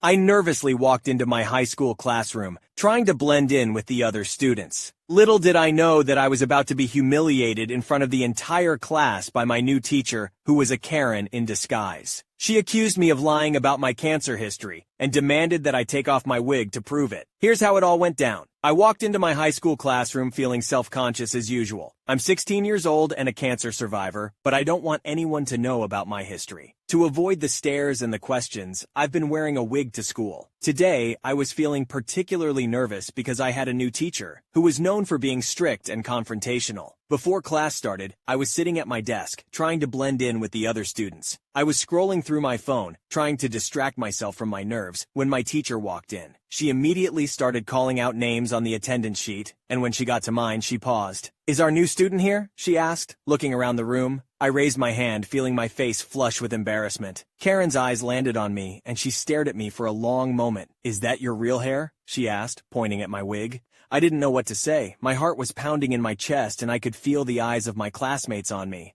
I nervously walked into my high school classroom, trying to blend in with the other students. Little did I know that I was about to be humiliated in front of the entire class by my new teacher, who was a Karen in disguise. She accused me of lying about my cancer history and demanded that I take off my wig to prove it. Here's how it all went down. I walked into my high school classroom feeling self-conscious as usual. I'm 16 years old and a cancer survivor, but I don't want anyone to know about my history. To avoid the stares and the questions, I've been wearing a wig to school. Today, I was feeling particularly nervous because I had a new teacher, who was known for being strict and confrontational. Before class started, I was sitting at my desk, trying to blend in with the other students. I was scrolling through my phone, trying to distract myself from my nerves, when my teacher walked in. She immediately started calling out names on the attendance sheet, and when she got to mine, she paused. "Is our new student here?" she asked, looking around the room. I raised my hand, feeling my face flush with embarrassment. Karen's eyes landed on me, and she stared at me for a long moment. "Is that your real hair?" she asked, pointing at my wig. I didn't know what to say. My heart was pounding in my chest, and I could feel the eyes of my classmates on me.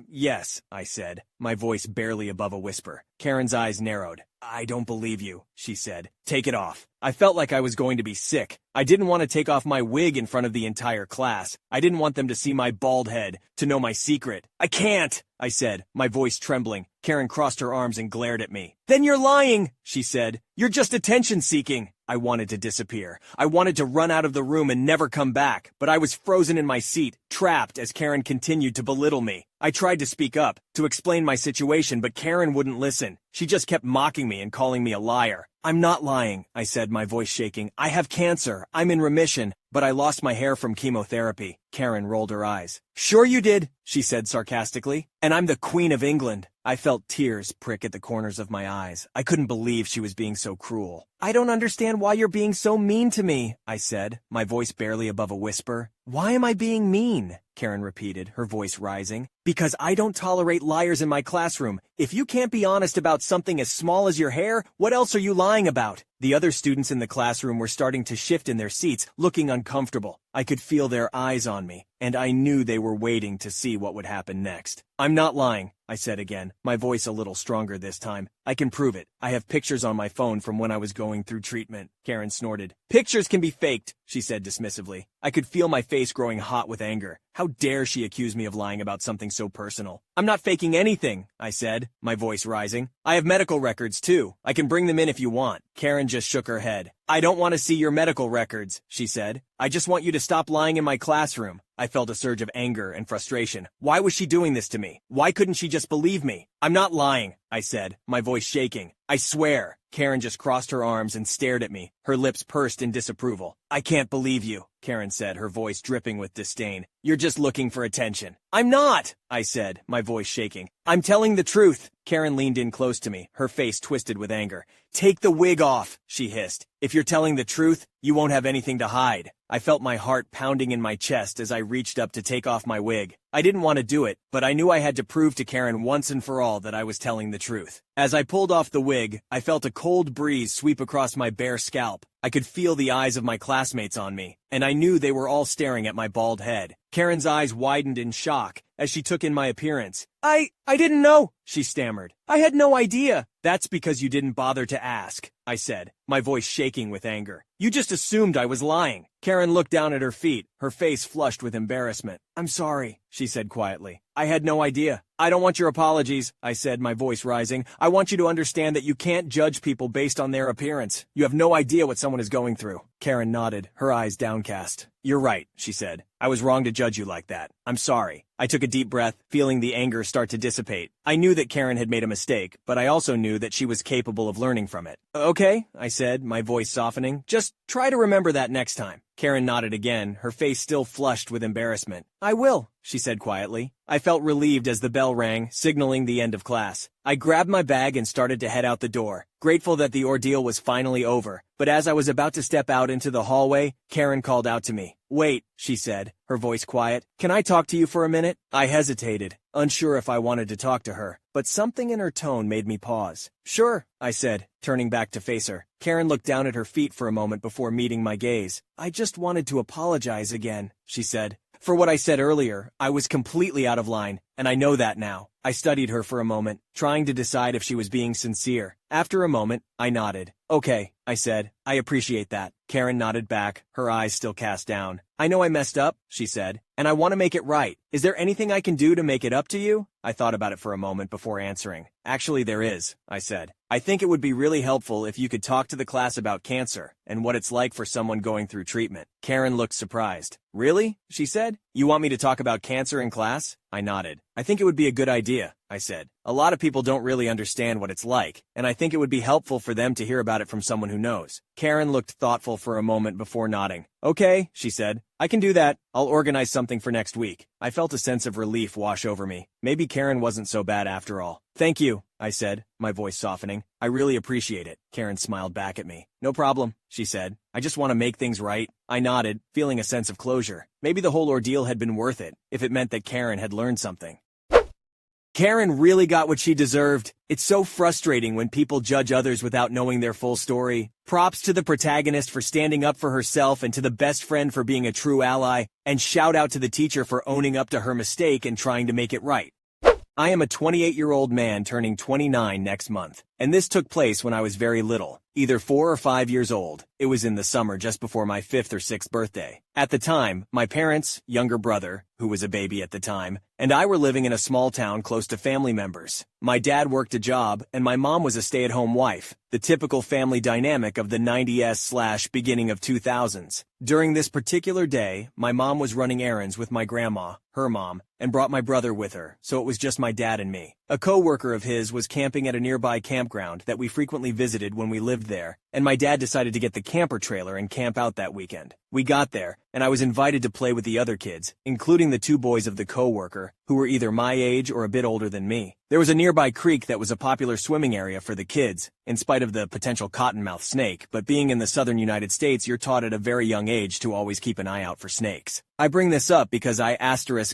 Yes, I said, my voice barely above a whisper. Karen's eyes narrowed. "I don't believe you," she said. "Take it off." I felt like I was going to be sick. I didn't want to take off my wig in front of the entire class. I didn't want them to see my bald head, to know my secret. "I can't," I said, my voice trembling. Karen crossed her arms and glared at me. "Then you're lying," she said. "You're just attention-seeking." I wanted to disappear. I wanted to run out of the room and never come back, but I was frozen in my seat, trapped as Karen continued to belittle me. I tried to speak up, to explain my situation, but Karen wouldn't listen. She just kept mocking me and calling me a liar. "I'm not lying," I said, my voice shaking. "I have cancer. I'm in remission, but I lost my hair from chemotherapy." Karen rolled her eyes. "Sure you did," she said sarcastically. "And I'm the Queen of England." I felt tears prick at the corners of my eyes. I couldn't believe she was being so cruel. "I don't understand why you're being so mean to me," I said, my voice barely above a whisper. "Why am I being mean?" Karen repeated, her voice rising. "Because I don't tolerate liars in my classroom. If you can't be honest about something as small as your hair, what else are you lying about?" The other students in the classroom were starting to shift in their seats, looking uncomfortable. I could feel their eyes on me, and I knew they were waiting to see what would happen next. "I'm not lying," I said again, my voice a little stronger this time. "I can prove it. I have pictures on my phone from when I was going through treatment." Karen snorted. "Pictures can be faked," she said dismissively. I could feel my face growing hot with anger. How dare she accuse me of lying about something so personal? "I'm not faking anything," I said, my voice rising. "I have medical records, too. I can bring them in if you want." Karen just shook her head. "I don't want to see your medical records," she said. "I just want you to stop lying in my classroom." I felt a surge of anger and frustration. Why was she doing this to me? Why couldn't she just believe me? "I'm not lying," I said, my voice shaking. "I swear." Karen just crossed her arms and stared at me, her lips pursed in disapproval. "I can't believe you," Karen said, her voice dripping with disdain. "You're just looking for attention." "I'm not," I said, my voice shaking. "I'm telling the truth." Karen leaned in close to me, her face twisted with anger. "Take the wig off," she hissed. "If you're telling the truth, you won't have anything to hide." I felt my heart pounding in my chest as I reached up to take off my wig. I didn't want to do it, but I knew I had to prove to Karen once and for all that I was telling the truth. As I pulled off the wig, I felt a cold breeze sweep across my bare scalp. I could feel the eyes of my classmates on me, and I knew they were all staring at my bald head. Karen's eyes widened in shock as she took in my appearance. I didn't know," she stammered. "I had no idea." "That's because you didn't bother to ask," I said, my voice shaking with anger. "You just assumed I was lying." Karen looked down at her feet, her face flushed with embarrassment. "I'm sorry," she said quietly. "I had no idea." "I don't want your apologies," I said, my voice rising. "I want you to understand that you can't judge people based on their appearance. You have no idea what someone is going through." Karen nodded, her eyes downcast. "You're right," she said. "I was wrong to judge you like that. I'm sorry." I took a deep breath, feeling the anger start to dissipate. I knew that Karen had made a mistake, but I also knew that she was capable of learning from it. "Okay," I said, my voice softening. "Just try to remember that next time." Karen nodded again, her face still flushed with embarrassment. "I will," she said quietly. I felt relieved as the bell rang, signaling the end of class. I grabbed my bag and started to head out the door, grateful that the ordeal was finally over. But as I was about to step out into the hallway, Karen called out to me. "Wait," she said, her voice quiet. "Can I talk to you for a minute?" I hesitated, unsure if I wanted to talk to her, but something in her tone made me pause. "Sure," I said, turning back to face her. Karen looked down at her feet for a moment before meeting my gaze. "I just wanted to apologize again," she said, For what I said earlier, I was completely out of line, and I know that now. I studied her for a moment, trying to decide if she was being sincere. After a moment, I nodded. Okay, I said. I appreciate that. Karen nodded back, her eyes still cast down. I know I messed up, she said, and I want to make it right. Is there anything I can do to make it up to you? I thought about it for a moment before answering. Actually, there is, I said. I think it would be really helpful if you could talk to the class about cancer and what it's like for someone going through treatment. Karen looked surprised. Really? She said. You want me to talk about cancer in class? I nodded. I think it would be a good idea, I said. A lot of people don't really understand what it's like, and I think it would be helpful for them to hear about it from someone who knows. Karen looked thoughtful for a moment before nodding. Okay, she said. I can do that. I'll organize something for next week. I felt a sense of relief wash over me. Maybe Karen wasn't so bad after all. Thank you, I said, my voice softening. I really appreciate it. Karen smiled back at me. No problem, she said. I just want to make things right. I nodded, feeling a sense of closure. Maybe the whole ordeal had been worth it, if it meant that Karen had learned something. Karen really got what she deserved. It's so frustrating when people judge others without knowing their full story. Props to the protagonist for standing up for herself and to the best friend for being a true ally, and shout out to the teacher for owning up to her mistake and trying to make it right. I am a 28-year-old man turning 29 next month, and this took place when I was very little, either 4 or 5 years old. It was in the summer just before my 5th or 6th birthday. At the time, my parents, younger brother, who was a baby at the time, and I were living in a small town close to family members. My dad worked a job, and my mom was a stay-at-home wife, the typical family dynamic of the 90s/beginning of 2000s. During this particular day, my mom was running errands with my grandma, her mom, and brought my brother with her, so it was just my dad and me. A co-worker of his was camping at a nearby campground that we frequently visited when we lived there, and my dad decided to get the camper trailer and camp out that weekend. We got there, and I was invited to play with the other kids, including the 2 boys of the co-worker, who were either my age or a bit older than me. There was a nearby creek that was a popular swimming area for the kids, in spite of the potential cottonmouth snake, but being in the southern United States, you're taught at a very young age to always keep an eye out for snakes. I bring this up because I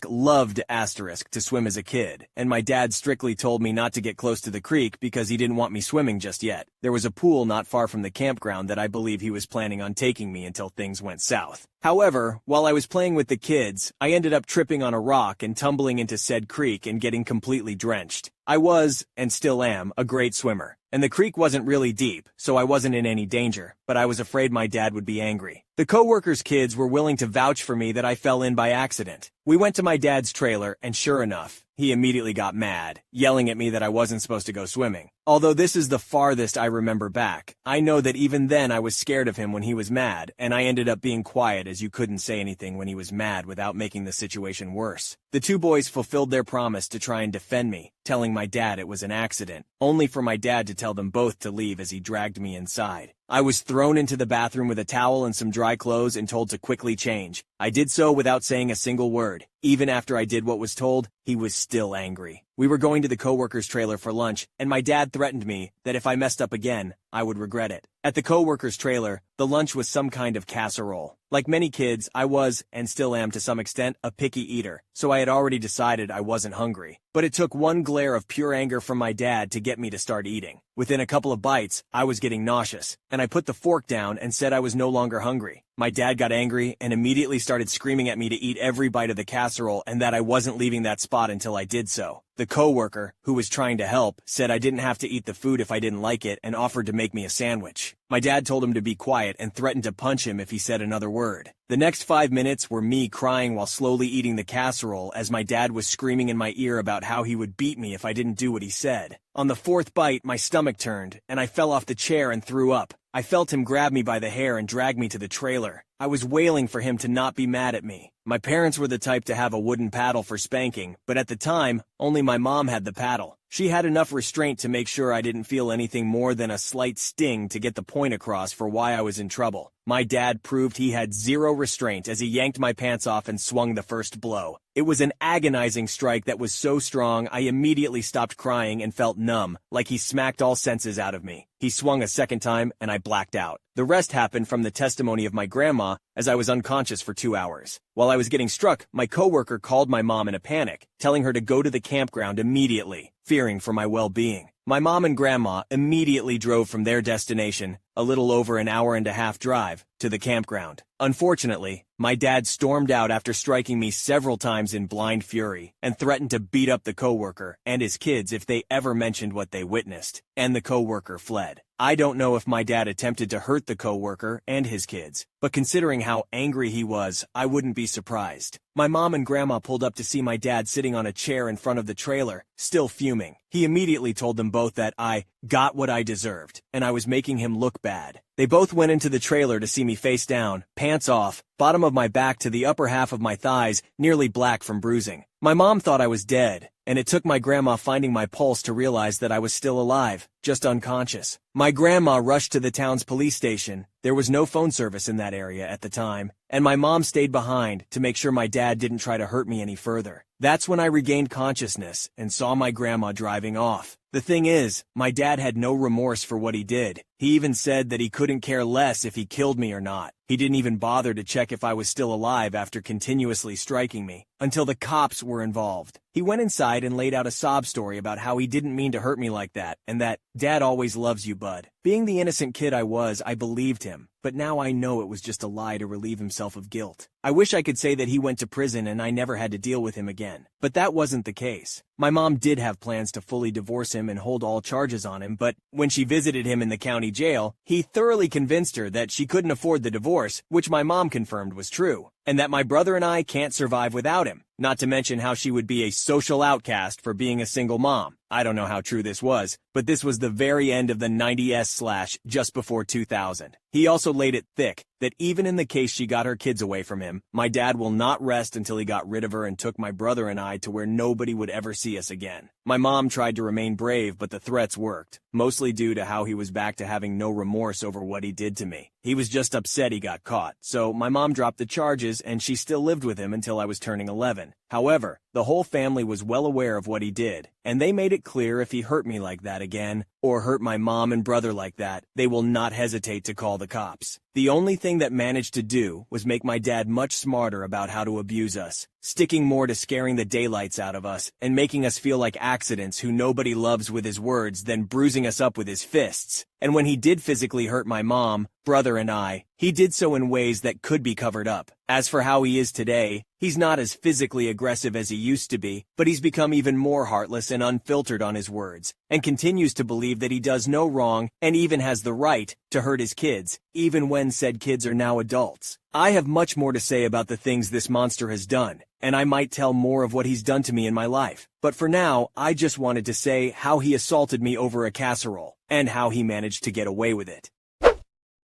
loved to swim as a kid, and my dad strictly told me not to get close to the creek because he didn't want me swimming just yet. There was a pool not far from the campground that I believe he was planning on taking me until things went south. However, while I was playing with the kids, I ended up tripping on a rock and tumbling into said creek and getting completely drenched. I was, and still am, a great swimmer, and the creek wasn't really deep, so I wasn't in any danger, but I was afraid my dad would be angry. The co-workers' kids were willing to vouch for me that I fell in by accident. We went to my dad's trailer, and sure enough, he immediately got mad, yelling at me that I wasn't supposed to go swimming. Although this is the farthest I remember back, I know that even then I was scared of him when he was mad, and I ended up being quiet as you couldn't say anything when he was mad without making the situation worse. The 2 boys fulfilled their promise to try and defend me, telling my dad it was an accident, only for my dad to tell them both to leave as he dragged me inside. I was thrown into the bathroom with a towel and some dry clothes and told to quickly change. I did so without saying a single word. Even after I did what was told, he was still angry. We were going to the co-worker's trailer for lunch, and my dad threatened me that if I messed up again, I would regret it. At the co-worker's trailer, the lunch was some kind of casserole. Like many kids, I was, and still am to some extent, a picky eater, so I had already decided I wasn't hungry. But it took one glare of pure anger from my dad to get me to start eating. Within a couple of bites, I was getting nauseous, and I put the fork down and said I was no longer hungry. My dad got angry and immediately started screaming at me to eat every bite of the casserole and that I wasn't leaving that spot until I did so. The co-worker, who was trying to help, said I didn't have to eat the food if I didn't like it and offered to make me a sandwich. My dad told him to be quiet and threatened to punch him if he said another word. The next 5 minutes were me crying while slowly eating the casserole as my dad was screaming in my ear about how he would beat me if I didn't do what he said. On the 4th bite, my stomach turned, and I fell off the chair and threw up. I felt him grab me by the hair and drag me to the trailer. I was wailing for him to not be mad at me. My parents were the type to have a wooden paddle for spanking, but at the time, only my mom had the paddle. She had enough restraint to make sure I didn't feel anything more than a slight sting to get the point across for why I was in trouble. My dad proved he had zero restraint as he yanked my pants off and swung the first blow. It was an agonizing strike that was so strong I immediately stopped crying and felt numb, like he smacked all senses out of me. He swung a second time and I blacked out. The rest happened from the testimony of my grandma, as I was unconscious for 2 hours. While I was getting struck, my coworker called my mom in a panic, telling her to go to the campground immediately, fearing for my well-being. My mom and grandma immediately drove from their destination, a little over an hour-and-a-half drive, to the campground. Unfortunately, my dad stormed out after striking me several times in blind fury and threatened to beat up the coworker and his kids if they ever mentioned what they witnessed, and the coworker fled. I don't know if my dad attempted to hurt the coworker and his kids, but considering how angry he was, I wouldn't be surprised. My mom and grandma pulled up to see my dad sitting on a chair in front of the trailer, still fuming. He immediately told them both that I got what I deserved, and I was making him look bad. They both went into the trailer to see me face down, pants off, bottom of my back to the upper half of my thighs, nearly black from bruising. My mom thought I was dead, and it took my grandma finding my pulse to realize that I was still alive, just unconscious. My grandma rushed to the town's police station. There was no phone service in that area at the time, and my mom stayed behind to make sure my dad didn't try to hurt me any further. That's when I regained consciousness and saw my grandma driving off. The thing is, my dad had no remorse for what he did. He even said that he couldn't care less if he killed me or not. He didn't even bother to check if I was still alive after continuously striking me, until the cops were involved. He went inside and laid out a sob story about how he didn't mean to hurt me like that, and that, "Dad always loves you, bud." Being the innocent kid I was, I believed him, but now I know it was just a lie to relieve himself of guilt. I wish I could say that he went to prison and I never had to deal with him again, but that wasn't the case. My mom did have plans to fully divorce him and hold all charges on him, but when she visited him in the county jail, he thoroughly convinced her that she couldn't afford the divorce, which my mom confirmed was true, and that my brother and I can't survive without him, not to mention how she would be a social outcast for being a single mom. I don't know how true this was, but this was the very end of the 90s/just before 2000. He also laid it thick that even in the case she got her kids away from him, my dad will not rest until he got rid of her and took my brother and I to where nobody would ever see us again. My mom tried to remain brave, but the threats worked, mostly due to how he was back to having no remorse over what he did to me. He was just upset he got caught, so my mom dropped the charges and she still lived with him until I was turning 11. However, the whole family was well aware of what he did, and they made it clear if he hurt me like that again, or hurt my mom and brother like that, they will not hesitate to call the cops. The only thing that managed to do was make my dad much smarter about how to abuse us, sticking more to scaring the daylights out of us and making us feel like accidents who nobody loves with his words than bruising us up with his fists. And when he did physically hurt my mom, brother and I, he did so in ways that could be covered up. As for how he is today, he's not as physically aggressive as he used to be, but he's become even more heartless and unfiltered on his words, and continues to believe that he does no wrong and even has the right to hurt his kids, even when said kids are now adults. I have much more to say about the things this monster has done, and I might tell more of what he's done to me in my life. But for now, I just wanted to say how he assaulted me over a casserole, and how he managed to get away with it.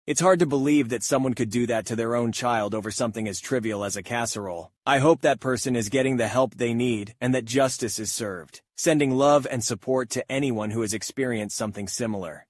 It's hard to believe that someone could do that to their own child over something as trivial as a casserole. I hope that person is getting the help they need and that justice is served. Sending love and support to anyone who has experienced something similar.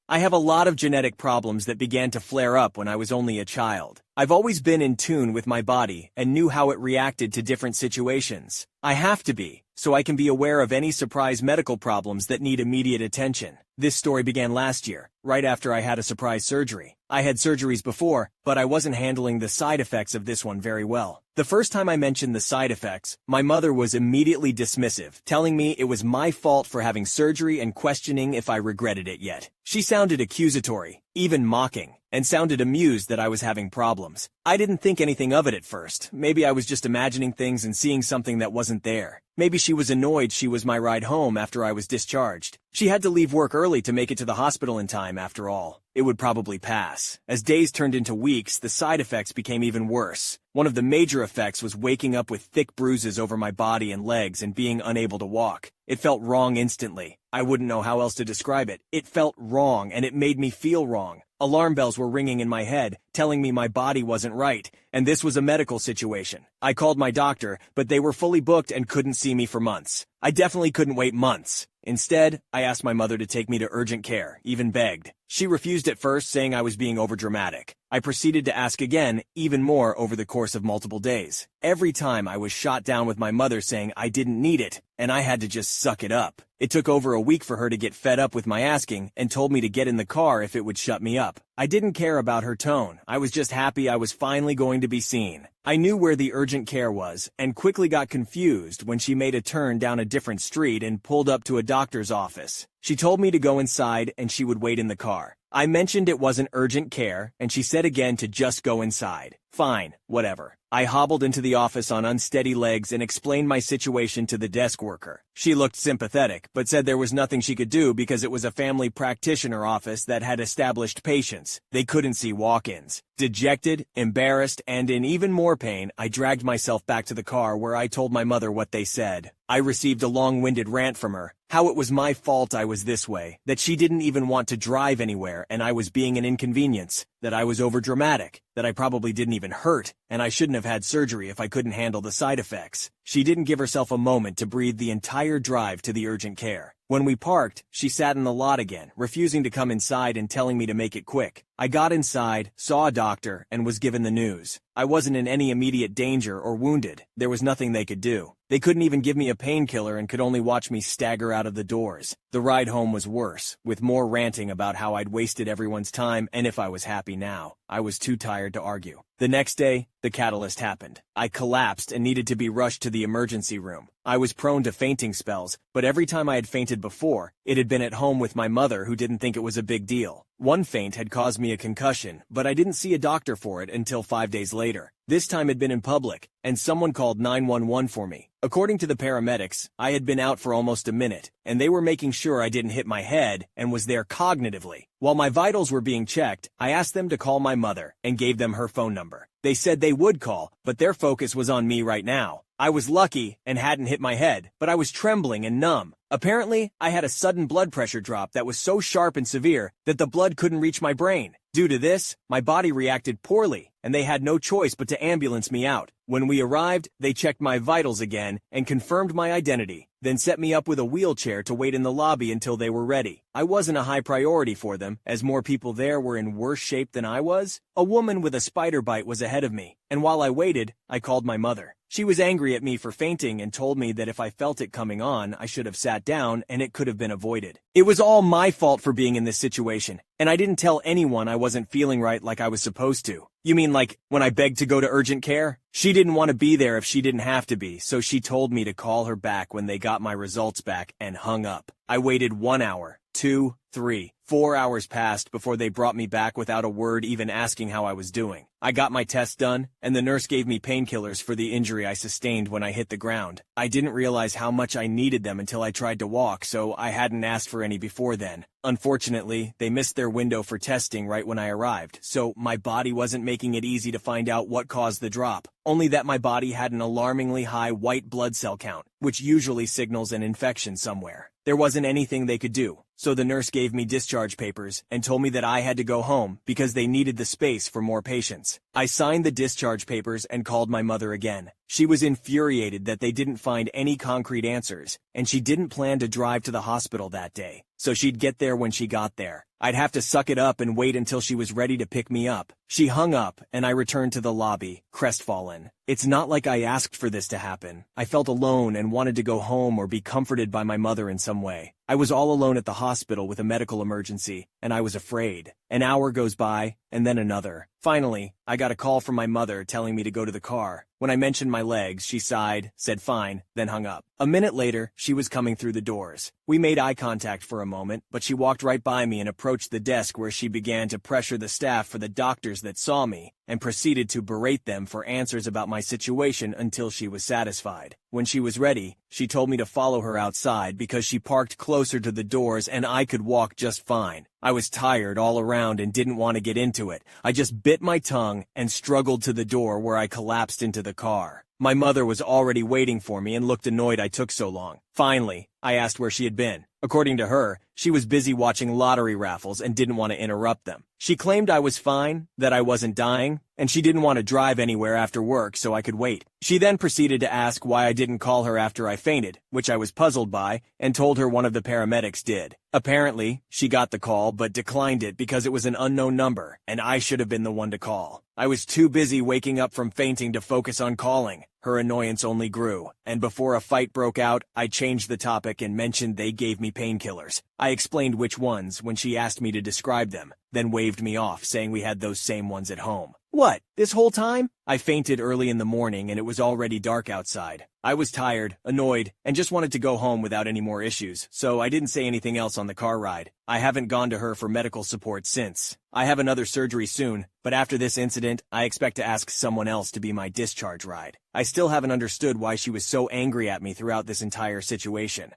I have a lot of genetic problems that began to flare up when I was only a child. I've always been in tune with my body and knew how it reacted to different situations. I have to be, so I can be aware of any surprise medical problems that need immediate attention. This story began last year, right after I had a surprise surgery. I had surgeries before, but I wasn't handling the side effects of this one very well. The first time I mentioned the side effects, my mother was immediately dismissive, telling me it was my fault for having surgery and questioning if I regretted it yet. She sounded accusatory, even mocking, and sounded amused that I was having problems. I didn't think anything of it at first. Maybe I was just imagining things and seeing something that wasn't there. Maybe she was annoyed she was my ride home after I was discharged. She had to leave work early to make it to the hospital in time after all. It would probably pass. As days turned into weeks, the side effects became even worse. One of the major effects was waking up with thick bruises over my body and legs and being unable to walk. It felt wrong instantly. I wouldn't know how else to describe it. It felt wrong, and it made me feel wrong. Alarm bells were ringing in my head, telling me my body wasn't right, and this was a medical situation. I called my doctor, but they were fully booked and couldn't see me for months. I definitely couldn't wait months. Instead, I asked my mother to take me to urgent care, even begged. She refused at first, saying I was being overdramatic. I proceeded to ask again, even more over the course of multiple days. Every time I was shot down with my mother saying I didn't need it, and I had to just suck it up. It took over a week for her to get fed up with my asking and told me to get in the car if it would shut me up. I didn't care about her tone. I was just happy I was finally going to be seen. I knew where the urgent care was and quickly got confused when she made a turn down a different street and pulled up to a doctor's office. She told me to go inside and she would wait in the car. I mentioned it wasn't urgent care, and she said again to just go inside. Fine, whatever. I hobbled into the office on unsteady legs and explained my situation to the desk worker. She looked sympathetic, but said there was nothing she could do because it was a family practitioner office that had established patients. They couldn't see walk-ins. Dejected, embarrassed, and in even more pain, I dragged myself back to the car where I told my mother what they said. I received a long-winded rant from her, how it was my fault I was this way, that she didn't even want to drive anywhere and I was being an inconvenience, that I was overdramatic, that I probably didn't even hurt, and I shouldn't have had surgery if I couldn't handle the side effects. She didn't give herself a moment to breathe the entire drive to the urgent care. When we parked, she sat in the lot again, refusing to come inside and telling me to make it quick. I got inside, saw a doctor, and was given the news. I wasn't in any immediate danger or wounded. There was nothing they could do. They couldn't even give me a painkiller and could only watch me stagger out of the doors. The ride home was worse, with more ranting about how I'd wasted everyone's time and if I was happy now. I was too tired to argue. The next day, the catalyst happened. I collapsed and needed to be rushed to the emergency room. I was prone to fainting spells, but every time I had fainted before, it had been at home with my mother who didn't think it was a big deal. One faint had caused me a concussion, but I didn't see a doctor for it until 5 days later. This time had been in public, and someone called 911 for me. According to the paramedics, I had been out for almost a minute, and they were making sure I didn't hit my head and was there cognitively. While my vitals were being checked, I asked them to call my mother and gave them her phone number. They said they would call, but their focus was on me right now. I was lucky and hadn't hit my head, but I was trembling and numb. Apparently, I had a sudden blood pressure drop that was so sharp and severe that the blood couldn't reach my brain. Due to this, my body reacted poorly, and they had no choice but to ambulance me out. When we arrived, they checked my vitals again and confirmed my identity, then set me up with a wheelchair to wait in the lobby until they were ready. I wasn't a high priority for them, as more people there were in worse shape than I was. A woman with a spider bite was ahead of me, and while I waited, I called my mother. She was angry at me for fainting and told me that if I felt it coming on, I should have sat down and it could have been avoided. It was all my fault for being in this situation, and I didn't tell anyone I wasn't feeling right like I was supposed to. You mean like when I begged to go to urgent care? She didn't want to be there if she didn't have to be, so she told me to call her back when they got my results back and hung up. I waited 1 hour, 2, 3, 4 hours passed before they brought me back without a word even asking how I was doing. I got my test done, and the nurse gave me painkillers for the injury I sustained when I hit the ground. I didn't realize how much I needed them until I tried to walk, so I hadn't asked for any before then. Unfortunately, they missed their window for testing right when I arrived, so my body wasn't making it easy to find out what caused the drop, only that my body had an alarmingly high white blood cell count, which usually signals an infection somewhere. There wasn't anything they could do, so the nurse gave me discharge papers and told me that I had to go home because they needed the space for more patients. I signed the discharge papers and called my mother again. She was infuriated that they didn't find any concrete answers, and she didn't plan to drive to the hospital that day, so she'd get there when she got there. I'd have to suck it up and wait until she was ready to pick me up. She hung up, and I returned to the lobby, crestfallen. It's not like I asked for this to happen. I felt alone and wanted to go home or be comforted by my mother in some way. I was all alone at the hospital with a medical emergency, and I was afraid. An hour goes by, and then another. Finally, I got a call from my mother telling me to go to the car. When I mentioned my legs, she sighed, said fine, then hung up. A minute later, she was coming through the doors. We made eye contact for a moment, but she walked right by me and approached the desk where she began to pressure the staff for the doctors that saw me, and proceeded to berate them for answers about my situation until she was satisfied. When she was ready, she told me to follow her outside because she parked closer to the doors and I could walk just fine. I was tired all around and didn't want to get into it. I just bit my tongue and struggled to the door where I collapsed into the car. My mother was already waiting for me and looked annoyed I took so long. Finally, I asked where she had been. According to her, she was busy watching lottery raffles and didn't want to interrupt them. She claimed I was fine, that I wasn't dying, and she didn't want to drive anywhere after work so I could wait. She then proceeded to ask why I didn't call her after I fainted, which I was puzzled by, and told her one of the paramedics did. Apparently, she got the call but declined it because it was an unknown number, and I should have been the one to call. I was too busy waking up from fainting to focus on calling. her annoyance only grew, and before a fight broke out, I changed the topic and mentioned they gave me painkillers. I explained which ones when she asked me to describe them, then waved me off, saying we had those same ones at home. What, this whole time? I fainted early in the morning and it was already dark outside. I was tired, annoyed, and just wanted to go home without any more issues, so I didn't say anything else on the car ride. I haven't gone to her for medical support since. I have another surgery soon, but after this incident, I expect to ask someone else to be my discharge ride. I still haven't understood why she was so angry at me throughout this entire situation.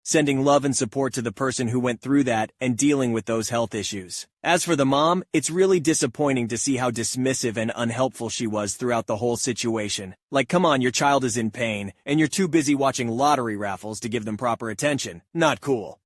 Sending love and support to the person who went through that and dealing with those health issues. As for the mom, it's really disappointing to see how dismissive and unhelpful she was throughout the whole situation. Like, come on, your child is in pain, and you're too busy watching lottery raffles to give them proper attention. Not cool.